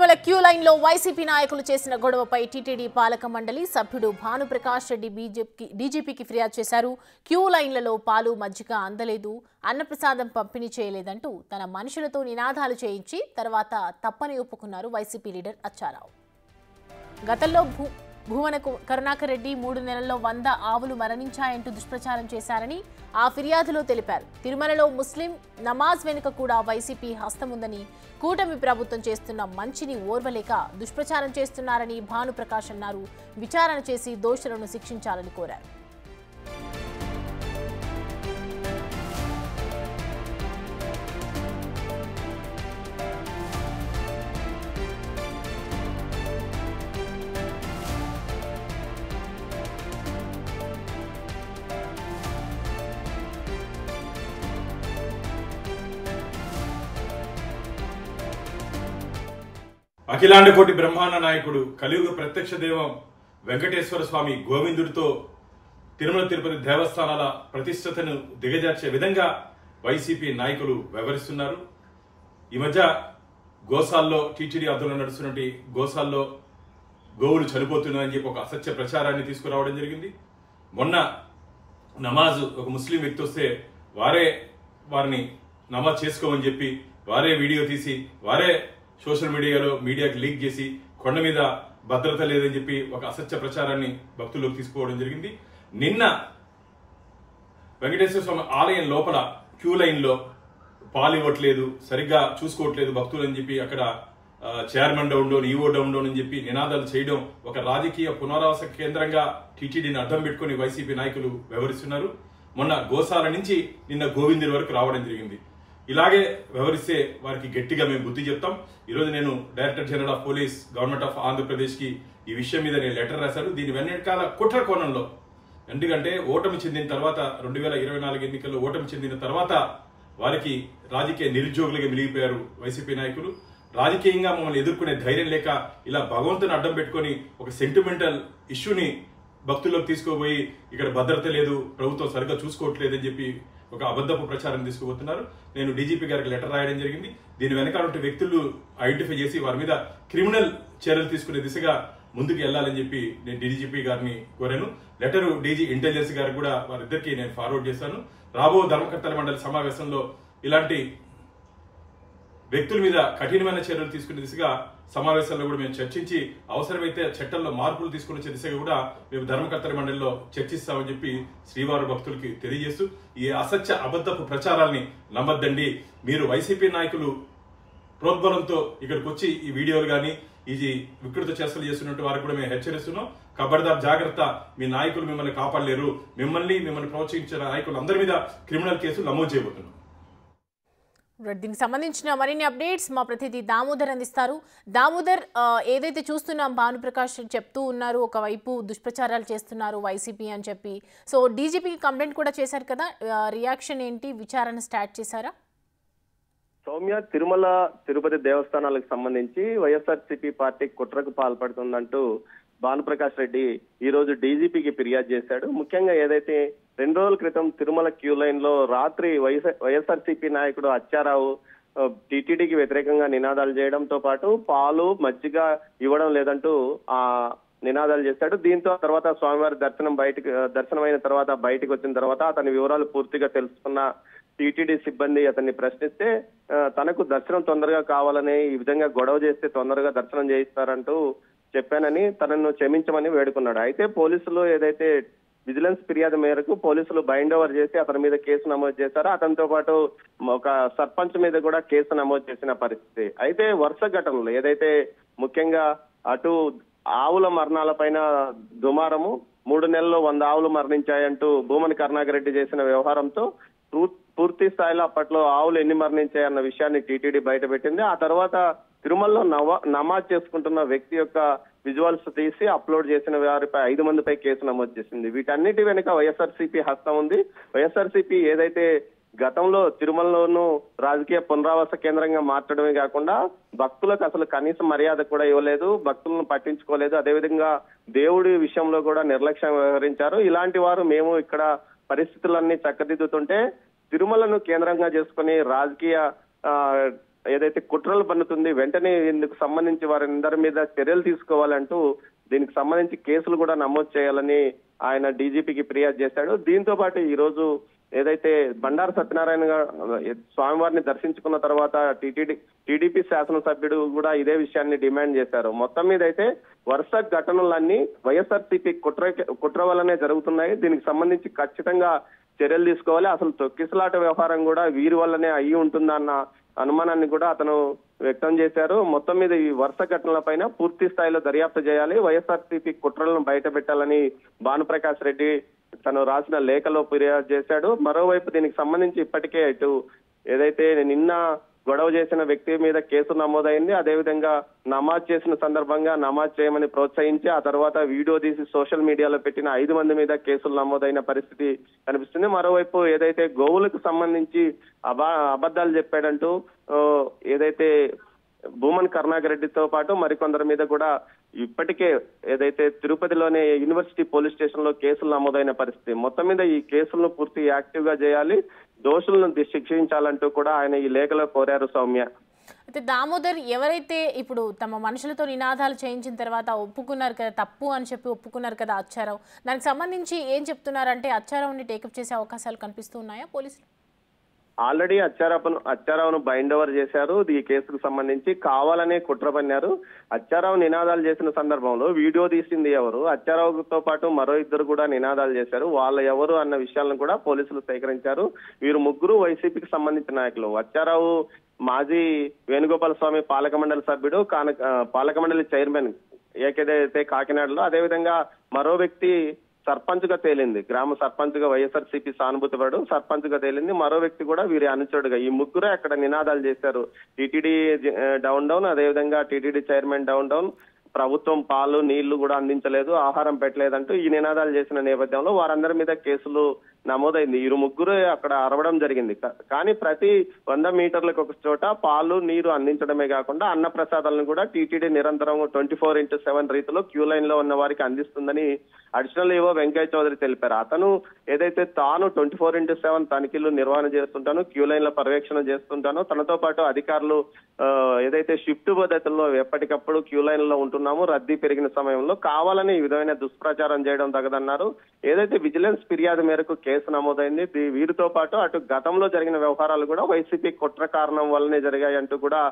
Tirumala queue line లో YCP నాయకులు చేసిన గొడవపై టీటీడీ పాలక మండలి సభ్యుడు భానుప్రకాష్ రెడ్డి డీజీపీకి ఫిర్యాదు చేశారు. క్యూ లైన్లలో పాలు మజ్జిగ అందలేదు, అన్నప్రసాదం పంపిణీ చేయలేదంటూ తన మనుషులతో నినాదాలు చేయించి తర్వాత తప్పని ఒప్పుకున్నారు వైసీపీ లీడర్ అచ్చారావు. గతంలో భూవన కరుణాకర్ రెడ్డి 3 నెలల్లో 100 ఆవులు మరణించాయంటూ దుష్ప్రచారం చేశారని ఆ ఫిర్యాదులో తెలిపారు. తిరుమలలో ముస్లిం నమాజ్ వెనుక కూడా వైసీపీ హస్తముందని, కూటమి ప్రభుత్వం చేస్తున్న మంచిని ఓర్వలేక దుష్ప్రచారం చేస్తున్నారని భానుప్రకాష్ అన్నారు. విచారణ చేసి దోషులను శిక్షించాలని కోరారు. అఖిలాండ కోటి బ్రహ్మాండ నాయకుడు కలియుగ ప్రత్యక్ష దైవం వెంకటేశ్వర స్వామి గోవిందుడితో తిరుమల తిరుపతి దేవస్థానాల ప్రతిష్టతను దిగజార్చే విధంగా వైసీపీ నాయకులు వ్యవహరిస్తున్నారు. ఈ మధ్య గోశాల్లో టీటీడీ ఆధ్వర్యంలో నడుస్తున్నటువంటి గోశాల్లో గోవులు చనిపోతున్నాయని చెప్పి ఒక అసత్య ప్రచారాన్ని తీసుకురావడం జరిగింది. మొన్న నమాజ్ ఒక ముస్లిం వ్యక్తి వస్తే వారిని నమాజ్ చేసుకోమని చెప్పి వారే వీడియో తీసి వారే సోషల్ మీడియాకి లీక్ చేసి కొండ మీద భద్రత లేదని చెప్పి ఒక అసత్య ప్రచారాన్ని భక్తుల్లోకి తీసుకుపోవడం జరిగింది. నిన్న వెంకటేశ్వర స్వామి ఆలయం లోపల క్యూ లైన్ లో పాలు ఇవ్వట్లేదు, సరిగ్గా చూసుకోవట్లేదు భక్తులు అని చెప్పి అక్కడ chairman down down, EO down down అని చెప్పి నినాదాలు చేయడం ఒక రాజకీయ పునరావాస కేంద్రంగా టీటీడీని అడ్డం పెట్టుకుని వైసీపీ నాయకులు వ్యవహరిస్తున్నారు. మొన్న గోశాల నుంచి నిన్న గోవిందుడి వరకు రావడం జరిగింది. ఇలాగే వ్యవహరిస్తే వారికి గట్టిగా మేము బుద్ధి చెప్తాం. ఈరోజు నేను director general of police government of Andhra Pradesh కి ఈ విషయం మీద నేను లెటర్ రాశాను. దీని వెనకాల కుట్ర కోణంలో, ఎందుకంటే ఓటమి చెందిన తర్వాత 2024 ఎన్నికల్లో ఓటమి చెందిన తర్వాత వారికి రాజకీయ నిరుద్యోగులుగా మిలిగిపోయారు వైసీపీ నాయకులు. రాజకీయంగా మమ్మల్ని ఎదుర్కొనే ధైర్యం లేక ఇలా భగవంతుని అడ్డం పెట్టుకుని ఒక సెంటిమెంటల్ ఇష్యూని భక్తుల్లోకి తీసుకుపోయి ఇక్కడ భద్రత లేదు, ప్రభుత్వం సరిగ్గా చూసుకోవట్లేదని చెప్పి ఒక అబద్ధపు ప్రచారం తీసుకుపోతున్నారు. నేను డీజీపీ గారికి లెటర్ రాయడం జరిగింది. దీని వెనకాల వ్యక్తులు ఐడెంటిఫై చేసి వారి మీద క్రిమినల్ చర్యలు తీసుకునే దిశగా ముందుకు వెళ్లాలని చెప్పి నేను డీజీపీ గారిని కోరాను. లెటర్ డీజీ ఇంటెలిజెన్స్ గారికి కూడా వారిద్దరికి నేను ఫార్వర్డ్ చేశాను. రాబో ధర్మకర్తల మండలి సమావేశంలో ఇలాంటి వ్యక్తుల మీద కఠినమైన చర్యలు తీసుకునే దిశగా సమావేశాల్లో కూడా మేము చర్చించి అవసరమైతే చట్టంలో మార్పులు తీసుకుని వచ్చే దిశగా కూడా మేము ధర్మకర్తల మండలిలో చర్చిస్తామని చెప్పి శ్రీవారి భక్తులకి తెలియజేస్తూ ఈ అసత్య అబద్ధపు ప్రచారాల్ని నమ్మద్దండి. మీరు వైసీపీ నాయకులు ప్రోద్బలంతో ఇక్కడికి వచ్చి ఈ వీడియోలు కానీ ఇది వికృత చేష్టలు చేస్తున్నట్టు వారికి కూడా మేము హెచ్చరిస్తున్నాం. ఖబర్దార్ జాగ్రత్త, మీ నాయకులు మిమ్మల్ని కాపాడలేరు. మిమ్మల్ని ప్రోత్సహించిన నాయకులు అందరి మీద క్రిమినల్ కేసులు నమోదు చేయబోతున్నాం. దీనికి సంబంధించిన మరిన్ని అప్డేట్స్ మా ప్రతినిధి దామోదర్ అందిస్తారు. దామోదర్, ఏదైతే చూస్తున్నాం భానుప్రకాష్ చెప్తూ ఉన్నారు, ఒకవైపు దుష్ప్రచారాలు చేస్తున్నారు వైసీపీ అని చెప్పి, సో డీజీపీకి కంప్లైంట్ కూడా చేశారు కదా, రియాక్షన్ ఏంటి? విచారణ స్టార్ట్ చేశారా? సౌమ్య, తిరుమల తిరుపతి దేవస్థానాలకు సంబంధించి వైఎస్ఆర్సీపీ పార్టీ కుట్రకు పాల్పడుతుందంటూ భానుప్రకాష్ రెడ్డి ఈ రోజు డీజీపీకి ఫిర్యాదు చేశాడు. ముఖ్యంగా ఏదైతే 2 రోజుల క్రితం తిరుమల క్యూ లైన్ లో రాత్రి వైఎస్ఆర్సీపీ నాయకుడు అచ్చారావు టీటీడీకి వ్యతిరేకంగా నినాదాలు చేయడంతో పాటు పాలు మజ్జిగ ఇవ్వడం లేదంటూ నినాదాలు చేశాడు. దీంతో తర్వాత స్వామివారి దర్శనమైన తర్వాత బయటకు వచ్చిన తర్వాత అతని వివరాలు పూర్తిగా తెలుసుకున్న టీటీడీ సిబ్బంది అతన్ని ప్రశ్నిస్తే తనకు దర్శనం తొందరగా కావాలని, ఈ విధంగా గొడవ చేస్తే తొందరగా దర్శనం చేయిస్తారంటూ చెప్పానని తనను క్షమించమని వేడుకున్నాడు. అయితే పోలీసులు ఏదైతే విజిలెన్స్ ఫిర్యాదు మేరకు పోలీసులు బైండ్ ఓవర్ చేసి అతని మీద కేసు నమోదు చేశారు. అతనితో పాటు ఒక సర్పంచ్ మీద కూడా కేసు నమోదు చేసిన పరిస్థితి. అయితే వరుస ఘటనలు ఏదైతే ముఖ్యంగా అటు ఆవుల మరణాల పైన దుమారము, 3 నెలల్లో 100 ఆవులు మరణించాయంటూ భూమన కరుణాకర్ రెడ్డి చేసిన వ్యవహారంతో పూర్తి స్థాయిలో అప్పట్లో ఆవులు ఎన్ని మరణించాయన్న విషయాన్ని టీటీడీ బయటపెట్టింది. ఆ తర్వాత తిరుమలలో నమాజ్ చేసుకుంటున్న వ్యక్తి యొక్క విజువల్స్ తీసి అప్లోడ్ చేసిన వారిపై 5 మందిపై కేసు నమోదు చేసింది. వీటన్నిటి వెనుక వైఎస్ఆర్సీపీ హస్తం ఉంది. వైఎస్ఆర్సీపీ ఏదైతే గతంలో తిరుమలలోనూ రాజకీయ పునరావాస కేంద్రంగా మార్చడమే కాకుండా భక్తులకు అసలు కనీస మర్యాద కూడా ఇవ్వలేదు, భక్తులను పట్టించుకోలేదు. అదేవిధంగా దేవుడి విషయంలో కూడా నిర్లక్ష్యం వ్యవహరించారు. ఇలాంటి వారు మేము ఇక్కడ పరిస్థితులన్నీ చక్కదిద్దుతుంటే తిరుమలను కేంద్రంగా చేసుకుని రాజకీయ ఏదైతే కుట్రలు పన్నుతుంది, వెంటనే ఇందుకు సంబంధించి వారందరి మీద చర్యలు తీసుకోవాలంటూ దీనికి సంబంధించి కేసులు కూడా నమోదు చేయాలని ఆయన డీజీపీకి ఫిర్యాదు చేశాడు. దీంతో పాటు ఈ రోజు ఏదైతే బండారు సత్యనారాయణ స్వామివారిని దర్శించుకున్న తర్వాత టీడీపీ శాసనసభ్యుడు కూడా ఇదే విషయాన్ని డిమాండ్ చేశారు. మొత్తం మీద అయితే వరుస ఘటనలన్నీ వైఎస్ఆర్సీపీ కుట్ర వల్లనే జరుగుతున్నాయి. దీనికి సంబంధించి ఖచ్చితంగా చర్యలు తీసుకోవాలి. అసలు తొక్కిసలాట వ్యవహారం కూడా వీరి వల్లనే అయ్యి ఉంటుందన్న అనుమానాన్ని కూడా అతను వ్యక్తం చేశారు. మొత్తం మీద ఈ వరుస ఘటనలపైన పూర్తి స్థాయిలో దర్యాప్తు చేయాలి, వైఎస్ఆర్సీపీ కుట్రలను బయట పెట్టాలని భానుప్రకాష్ రెడ్డి తను రాసిన లేఖలో ఫిర్యాదు చేశాడు. మరోవైపు దీనికి సంబంధించి ఇప్పటికే ఇటు ఏదైతే నిన్న గొడవ చేసిన వ్యక్తి మీద కేసు నమోదైంది. అదేవిధంగా నమాజ్ చేసిన సందర్భంగా నమాజ్ చేయమని ప్రోత్సహించి ఆ తర్వాత వీడియో తీసి సోషల్ మీడియాలో పెట్టిన 5 మంది మీద కేసులు నమోదైన పరిస్థితి కనిపిస్తుంది. మరోవైపు ఏదైతే గోవులకు సంబంధించి అబద్ధాలు చెప్పాడంటూ ఏదైతే భూమన్ కరుణాకర్ రెడ్డితో పాటు మరికొందరి మీద కూడా ఇప్పటికే ఏదైతే తిరుపతిలోనే యూనివర్సిటీ పోలీస్ స్టేషన్ లో కేసులు నమోదైన పరిస్థితి. మొత్తం మీద ఈ కేసులను పూర్తి యాక్టివ్ గా చేయాలి, దోషులను శిక్షించాలంటూ కూడా ఆయన ఈ లేఖలో కోరారు సౌమ్య. అయితే దామోదర్ ఎవరైతే ఇప్పుడు తమ మనుషులతో నినాదాలు చేయించిన తర్వాత ఒప్పుకున్నారు కదా, తప్పు అని చెప్పి ఒప్పుకున్నారు కదా అచ్చారావు, దానికి సంబంధించి ఏం చెప్తున్నారంటే అచ్చారావుని టేకప్ చేసే అవకాశాలు కనిపిస్తూ ఉన్నాయా పోలీసులు? ఆల్రెడీ అచ్చారావును బైండ్ ఓవర్ చేశారు. ఈ కేసుకు సంబంధించి కావాలనే కుట్ర పన్నారు. అచ్చారావు నినాదాలు చేసిన సందర్భంలో వీడియో తీసింది ఎవరు, అచ్చారావుతో పాటు మరో 2 కూడా నినాదాలు చేశారు. వాళ్ళు ఎవరు అన్న విషయాలను కూడా పోలీసులు సేకరించారు. వీరు ముగ్గురు వైసీపీకి సంబంధించిన నాయకులు. అచ్చారావు మాజీ వేణుగోపాల స్వామి పాలక మండలి సభ్యుడు, పాలక మండలి చైర్మన్ ఏకైతే కాకినాడలో. అదేవిధంగా మరో వ్యక్తి సర్పంచ్ గా తేలింది, గ్రామ సర్పంచ్ గా వైఎస్ఆర్సీపీ సానుభూతి పడు సర్పంచ్ గా తేలింది. మరో వ్యక్తి కూడా వీరి అనుచరుడుగా. ఈ ముగ్గురే అక్కడ నినాదాలు చేశారు. టీటీడీ డౌన్, అదేవిధంగా టీటీడీ చైర్మన్ డౌన్, ప్రభుత్వం పాలు నీళ్లు కూడా అందించలేదు, ఆహారం పెట్టలేదంటూ ఈ నినాదాలు చేసిన నేపథ్యంలో వారందరి మీద కేసులు నమోదైంది. వీరు ముగ్గురు అక్కడ అరవడం జరిగింది. కానీ ప్రతి 100 మీటర్లకు ఒక చోట పాలు నీరు అందించడమే కాకుండా అన్న ప్రసాదాలను కూడా టీటీడీ నిరంతరం 24/7 రీతిలో క్యూ లైన్ లో ఉన్న వారికి అందిస్తుందని అడిషనల్ ఈవో వెంకయ్య చౌదరి తెలిపారు. అతను ఏదైతే తాను 24/7 తనిఖీలు నిర్వహణ చేస్తుంటాను, క్యూ లైన్ లో పర్యవేక్షణ చేస్తుంటాను, తనతో పాటు అధికారులు ఏదైతే షిఫ్ట్ పద్ధతుల్లో ఎప్పటికప్పుడు క్యూ లైన్ లో ఉంటున్నాము, రద్దీ పెరిగిన సమయంలో కావాలని ఈ విధమైన దుష్ప్రచారం చేయడం తగదన్నారు. ఏదైతే విజిలెన్స్ ఫిర్యాదు మేరకు కేసు నమోదైంది. వీరితో పాటు అటు గతంలో జరిగిన వ్యవహారాలు కూడా వైసీపీ కుట్ర కారణం వల్లనే జరిగాయంటూ కూడా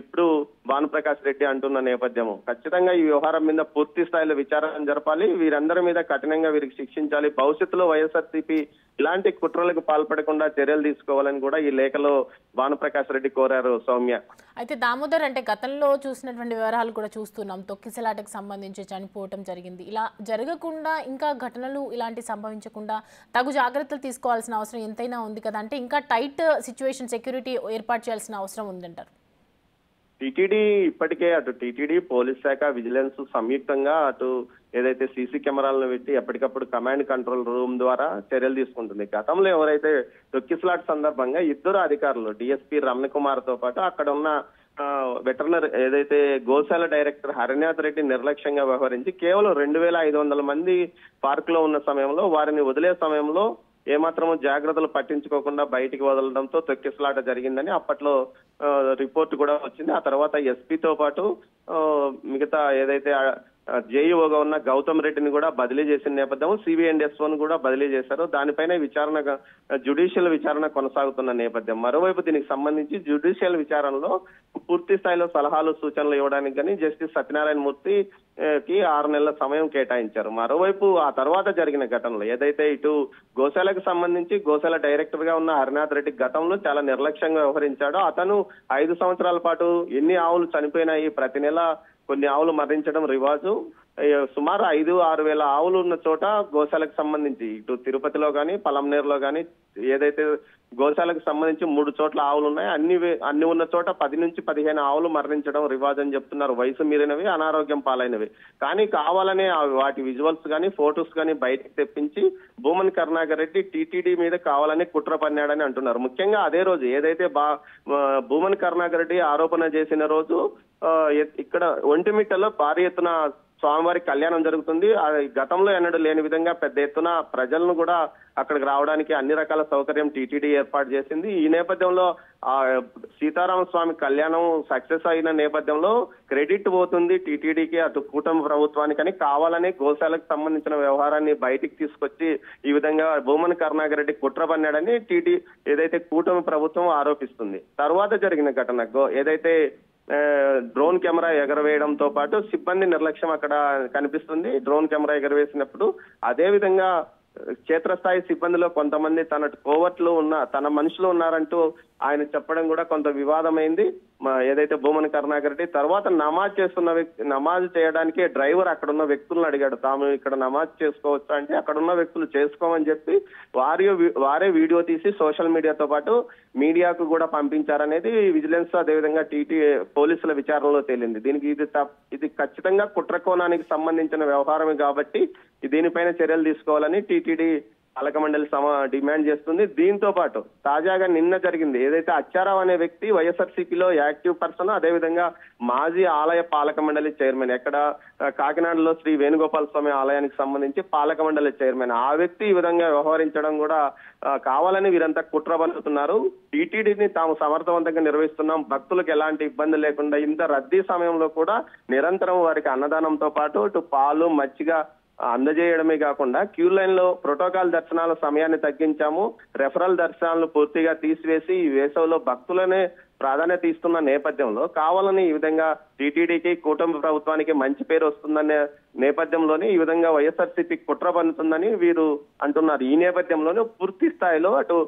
ఇప్పుడు భానుప్రకాష్ రెడ్డి అంటున్న నేపథ్యము. ఖచ్చితంగా ఈ వ్యవహారం మీద పూర్తి స్థాయిలో విచారణ జరపాలి, వీరందరి మీద కఠినంగా వీరికి శిక్షించాలి, భవిష్యత్తులో వైఎస్ఆర్సీపీ ఇలాంటి కుట్రలకు పాల్పడకుండా చర్యలు తీసుకోవాలని కూడా ఈ లేఖలో భానుప్రకాష్ రెడ్డి కోరారు సౌమ్య. అయితే దామోదర్ అంటే గతంలో చూసినటువంటి వివరాలు కూడా చూస్తున్నాం, తొక్కిసలాటకు సంబంధించి చనిపోవటం జరిగింది. ఇలా జరగకుండా ఇంకా ఘటనలు ఇలాంటి సంభవించకుండా తగు జాగ్రత్తలు తీసుకోవాల్సిన అవసరం ఎంతైనా ఉంది కదా, అంటే ఇంకా టైట్ సిచ్యువేషన్ సెక్యూరిటీ ఏర్పాటు చేయాల్సిన అవసరం ఉందంటారు. టీటీడీ ఇప్పటికే అటు టీటీడీ పోలీస్ శాఖ విజిలెన్స్ సంయుక్తంగా అటు ఏదైతే సీసీ కెమెరాలను పెట్టి ఎప్పటికప్పుడు కమాండ్ కంట్రోల్ రూమ్ ద్వారా చర్యలు తీసుకుంటుంది. గతంలో ఎవరైతే తొక్కిసలాట్ సందర్భంగా 2 అధికారులు డిఎస్పీ రమణ కుమార్ తో పాటు అక్కడ ఉన్న వెటర్నరీ ఏదైతే గోశాల డైరెక్టర్ హరినాథ్ రెడ్డి నిర్లక్ష్యంగా వ్యవహరించి కేవలం 2500 మంది పార్క్ లో ఉన్న సమయంలో వారిని వదిలే సమయంలో ఏమాత్రము జాగ్రత్తలు పట్టించుకోకుండా బయటికి వదలడంతో తొక్కిసలాట జరిగిందని అప్పట్లో రిపోర్ట్ కూడా వచ్చింది. ఆ తర్వాత ఎస్పీతో పాటు మిగతా ఏదైతే జేఈఓగా ఉన్న గౌతమ్ రెడ్డిని కూడా బదిలీ చేసిన నేపథ్యం, సిబిఎండ్ఎస్1 కూడా బదిలీ చేశారు. దానిపైన జ్యుడిషియల్ విచారణ కొనసాగుతున్న నేపథ్యం. మరోవైపు దీనికి సంబంధించి జ్యుడిషియల్ విచారణలో పూర్తి స్థాయిలో సలహాలు సూచనలు ఇవ్వడానికి కానీ జస్టిస్ సత్యనారాయణ మూర్తికి 6 నెలల సమయం కేటాయించారు. మరోవైపు ఆ తర్వాత జరిగిన ఘటనలు ఏదైతే ఇటు గోశాలకు సంబంధించి గోశాల డైరెక్టర్ గా ఉన్న హరినాథ్ రెడ్డి గతంలో చాలా నిర్లక్ష్యంగా వ్యవహరించాడో, అతను 5 సంవత్సరాల పాటు ఎన్ని ఆవులు చనిపోయినాయి, ప్రతి నెల కొన్ని ఆవులు మరణించడం రివాజు. సుమారు 5-6 వేల ఆవులు ఉన్న చోట గోశాలకు సంబంధించి ఇటు తిరుపతిలో కానీ పలంనేరులో కానీ ఏదైతే గోశాలకు సంబంధించి 3 చోట్ల ఆవులు ఉన్నాయి, అన్ని ఉన్న చోట 10 నుంచి 15 ఆవులు మరణించడం రివాజ్ అని చెప్తున్నారు. వయసు మీరినవి, అనారోగ్యం పాలైనవి. కానీ కావాలనే వాటి విజువల్స్ కానీ ఫోటోస్ కానీ బయటకు తెప్పించి భూమన్ కరుణాకర్ రెడ్డి టీటీడీ మీద కావాలని కుట్ర పన్నాడని అంటున్నారు. ముఖ్యంగా అదే రోజు ఏదైతే భూమన్ కరుణాకర్ రెడ్డి ఆరోపణ చేసిన రోజు ఇక్కడ ఒంటిమిట్టలో భారీ ఎత్తున స్వామివారి కళ్యాణం జరుగుతుంది. గతంలో ఎన్నడూ లేని విధంగా పెద్ద ఎత్తున ప్రజలను కూడా అక్కడికి రావడానికి అన్ని రకాల సౌకర్యం టీటీడీ ఏర్పాటు చేసింది. ఈ నేపథ్యంలో సీతారామ స్వామి కళ్యాణం సక్సెస్ అయిన నేపథ్యంలో క్రెడిట్ పోతుంది టీటీడీకి, అటు కూటమి ప్రభుత్వానికని కావాలని గోశాలకు సంబంధించిన వ్యవహారాన్ని బయటికి తీసుకొచ్చి ఈ విధంగా భూమన కరుణాకర్ రెడ్డి కుట్ర పన్నాడని ఏదైతే కూటమి ప్రభుత్వం ఆరోపిస్తుంది. తర్వాత జరిగిన ఘటన ఏదైతే డ్రోన్ కెమెరా ఎగరవేయడంతో పాటు సిబ్బంది నిర్లక్ష్యం అక్కడ కనిపిస్తుంది. డ్రోన్ కెమెరా ఎగరవేసినప్పుడు అదే విధంగా క్షేత్రస్థాయి సిబ్బందిలో కొంతమంది తన మనుషులు ఉన్నారంటూ ఆయన చెప్పడం కూడా కొంత వివాదమైంది. ఏదైతే భూమన కరుణాకర్ రెడ్డి తర్వాత నమాజ్ చేయడానికి డ్రైవర్ అక్కడున్న వ్యక్తులను అడిగాడు, తాము ఇక్కడ నమాజ్ చేసుకోవచ్చా అంటే అక్కడున్న వ్యక్తులు చేసుకోమని చెప్పి వారే వీడియో తీసి సోషల్ మీడియాతో పాటు మీడియాకు కూడా పంపించారనేది విజిలెన్స్ అదేవిధంగా పోలీసుల విచారణలో తేలింది. దీనికి ఇది ఖచ్చితంగా కుట్ర కోణానికి సంబంధించిన వ్యవహారమే కాబట్టి దీనిపైన చర్యలు తీసుకోవాలని టీటీడీ పాలక మండలి డిమాండ్ చేస్తుంది. దీంతో పాటు తాజాగా నిన్న జరిగింది ఏదైతే అచ్చారావు అనే వ్యక్తి వైఎస్ఆర్సీపీలో యాక్టివ్ పర్సన్, అదేవిధంగా మాజీ ఆలయ పాలక మండలి చైర్మన్, ఎక్కడ కాకినాడలో శ్రీ వేణుగోపాల స్వామి ఆలయానికి సంబంధించి పాలక మండలి చైర్మన్, ఆ వ్యక్తి ఈ విధంగా వ్యవహరించడం కూడా కావాలని వీరంతా కుట్ర పన్నుతున్నారు. టీటీడీని తాము సమర్థవంతంగా నిర్వహిస్తున్నాం, భక్తులకు ఎలాంటి ఇబ్బంది లేకుండా ఇంత రద్దీ సమయంలో కూడా నిరంతరం వారికి అన్నదానంతో పాటు ఇటు పాలు మజ్జిగ అందజేయడమే కాకుండా క్యూ లైన్ లో ప్రోటోకాల్ దర్శనాల సమయాన్ని తగ్గించాము, రెఫరల్ దర్శనాలను పూర్తిగా తీసివేసి ఈ వేసవిలో భక్తులనే ప్రాధాన్యత ఇస్తున్న నేపథ్యంలో కావాలని ఈ విధంగా టీటీడీకి కూటమి ప్రభుత్వానికి మంచి పేరు వస్తుందనే నేపథ్యంలోనే ఈ విధంగా వైఎస్ఆర్సీపీ కుట్ర పన్నుతుందని వీరు అంటున్నారు. ఈ నేపథ్యంలోనే పూర్తి స్థాయిలో అటు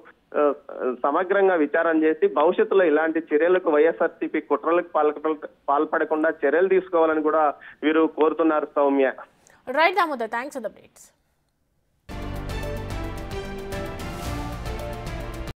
సమగ్రంగా విచారణ చేసి భవిష్యత్తులో ఇలాంటి చర్యలకు వైఎస్ఆర్సీపీ కుట్రలకు పాల్పడకుండా చర్యలు తీసుకోవాలని కూడా వీరు కోరుతున్నారు. Soumya. Right, Damodar. Thanks for the updates.